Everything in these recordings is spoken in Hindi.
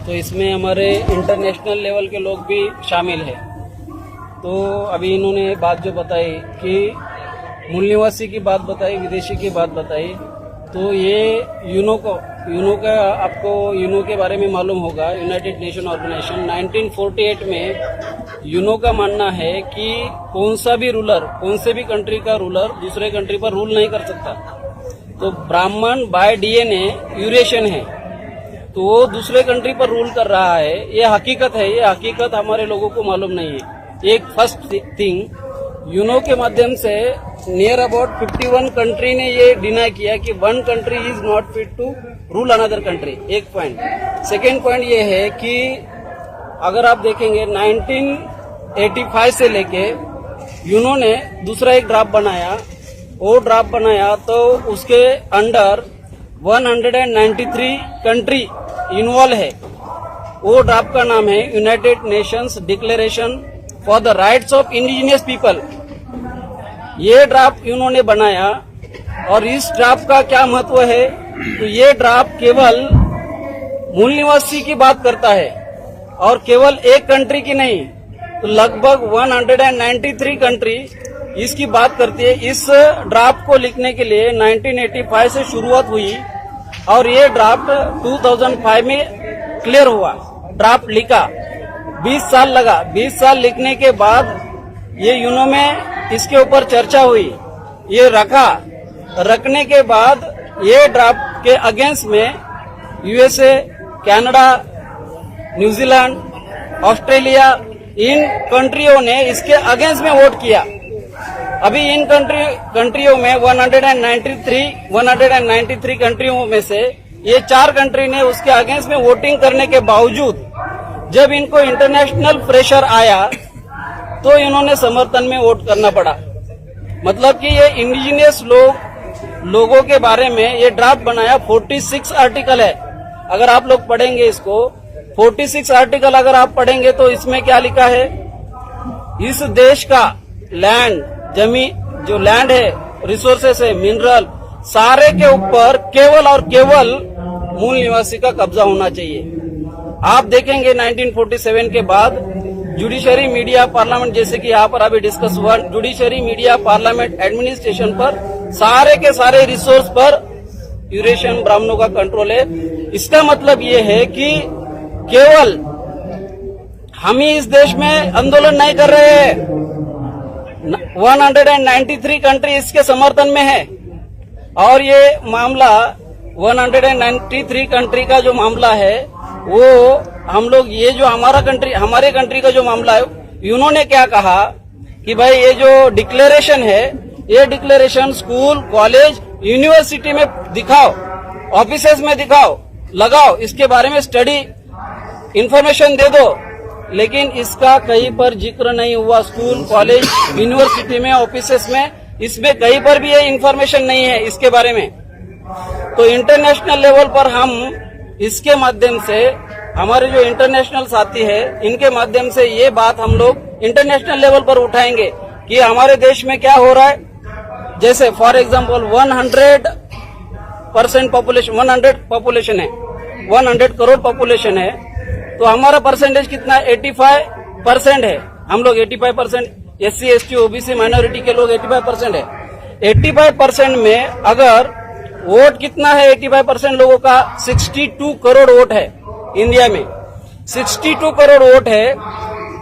तो इसमें हमारे इंटरनेशनल लेवल के लोग भी शामिल हैं। तो अभी इन्होंने बात जो बताई कि मूल निवासी की बात बताई, विदेशी की बात बताई, तो ये यूनो का आपको यूनो के बारे में मालूम होगा, यूनाइटेड नेशन ऑर्गेनाइजेशन। 1948 में यूनो का मानना है कि कौन सा भी रूलर, कौन से भी कंट्री का रूलर दूसरे कंट्री पर रूल नहीं कर सकता। तो ब्राह्मण बाय डीएनए यूरेशियन है, तो वो दूसरे कंट्री पर रूल कर रहा है। ये हकीकत है, ये हकीकत हमारे लोगों को मालूम नहीं है। एक फर्स्ट थिंग, यूनो के माध्यम से नियर अबाउट 51 कंट्री ने ये डिनाई किया कि one country is not fit to rule another country. एक पॉइंट। सेकेंड पॉइंट ये है कि अगर आप देखेंगे 1985 से लेके यूनो ने दूसरा एक ड्राफ्ट बनाया, वो ड्राफ्ट बनाया तो उसके अंडर 193 कंट्री इन्वॉल्व है। वो ड्राफ्ट का नाम है United Nations declaration for the rights of indigenous people. ये ड्राफ्ट इन्होंने बनाया और इस ड्राफ्ट का क्या महत्व है, तो ये ड्राफ्ट केवल मूल निवासी की बात करता है और केवल एक कंट्री की नहीं, तो लगभग 193 कंट्री इसकी बात करती है। इस ड्राफ्ट को लिखने के लिए 1985 से शुरुआत हुई और ये ड्राफ्ट 2005 में क्लियर हुआ। ड्राफ्ट लिखा 20 साल लगा। 20 साल लिखने के बाद ये यूनो में इसके ऊपर चर्चा हुई, ये रखने के बाद ये ड्राफ्ट के अगेंस्ट में यूएसए, कनाडा, न्यूजीलैंड, ऑस्ट्रेलिया, इन कंट्रियों ने इसके अगेंस्ट में वोट किया। अभी इन कंट्रियों में 193 कंट्रियों में से ये 4 कंट्री ने उसके अगेंस्ट में वोटिंग करने के बावजूद जब इनको इंटरनेशनल प्रेशर आया तो इन्होंने समर्थन में वोट करना पड़ा। मतलब कि ये इंडिजिनियस लोगों के बारे में ये ड्राफ्ट बनाया। 46 आर्टिकल है, अगर आप लोग पढ़ेंगे इसको, 46 आर्टिकल अगर आप पढ़ेंगे तो इसमें क्या लिखा है, इस देश का लैंड, जमीन जो लैंड है, रिसोर्सेस है, मिनरल, सारे के ऊपर केवल और केवल मूल निवासी का कब्जा होना चाहिए। आप देखेंगे 1947 के बाद जुडिशरी, मीडिया, पार्लियामेंट, जैसे कि यहाँ पर अभी डिस्कस हुआ, जुडिशरी, मीडिया, पार्लियामेंट, एडमिनिस्ट्रेशन पर सारे के सारे रिसोर्स पर यूरेशियन ब्राह्मणों का कंट्रोल है। इसका मतलब ये है कि केवल हम ही इस देश में आंदोलन नहीं कर रहे हैं, 193 कंट्री इसके समर्थन में है। और ये मामला 193 कंट्री का जो मामला है वो हम लोग, ये जो हमारे कंट्री का जो मामला है, उन्होंने क्या कहा कि भाई ये जो डिक्लेरेशन है, ये डिक्लेरेशन स्कूल, कॉलेज, यूनिवर्सिटी में दिखाओ, ऑफिसेज में दिखाओ, लगाओ, इसके बारे में स्टडी इंफॉर्मेशन दे दो। लेकिन इसका कहीं पर जिक्र नहीं हुआ। स्कूल, कॉलेज, यूनिवर्सिटी में, ऑफिसेस में, इसमें कहीं पर भी ये इंफॉर्मेशन नहीं है इसके बारे में। तो इंटरनेशनल लेवल पर हम इसके माध्यम से, हमारे जो इंटरनेशनल साथी है, इनके माध्यम से ये बात हम लोग इंटरनेशनल लेवल पर उठाएंगे कि हमारे देश में क्या हो रहा है। जैसे for example 100% population, 100 crore population है, तो हमारा परसेंटेज कितना है, 85% है। हम लोग 85%, SC, ST, OBC माइनॉरिटी के लोग 85% है। 85% में अगर वोट कितना है, 85% लोगों का 62 करोड़ वोट है इंडिया में। 62 करोड़ वोट है,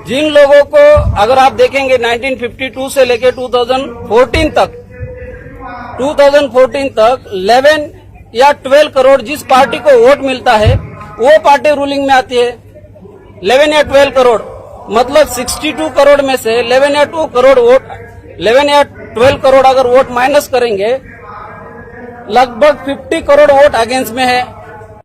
जिन लोगों को अगर आप देखेंगे 1952 से लेकर 2014 तक 11 या 12 करोड़ जिस पार्टी को वोट मिलता है वो पार्टी रूलिंग में आती है। 11 या 12 करोड़, मतलब 62 करोड़ में से 11 या 12 करोड़ अगर वोट माइनस करेंगे, लगभग 50 करोड़ वोट अगेंस्ट में है।